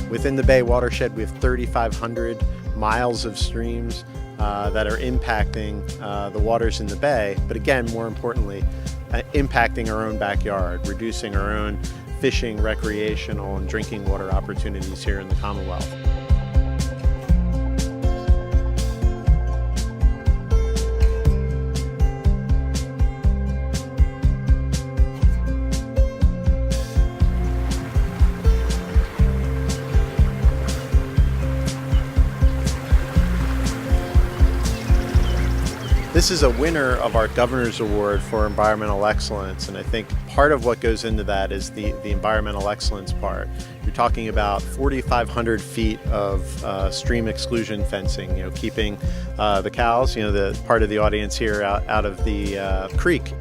Within the Bay watershed, we have 3,500 miles of streams that are impacting the waters in the Bay, but again, more importantly, impacting our own backyard, reducing our own fishing, recreational, and drinking water opportunities here in the Commonwealth. This is a winner of our Governor's Award for Environmental Excellence, and I think part of what goes into that is the environmental excellence part. You're talking about 4,500 feet of stream exclusion fencing, keeping the cows, the part of the audience here out of the creek.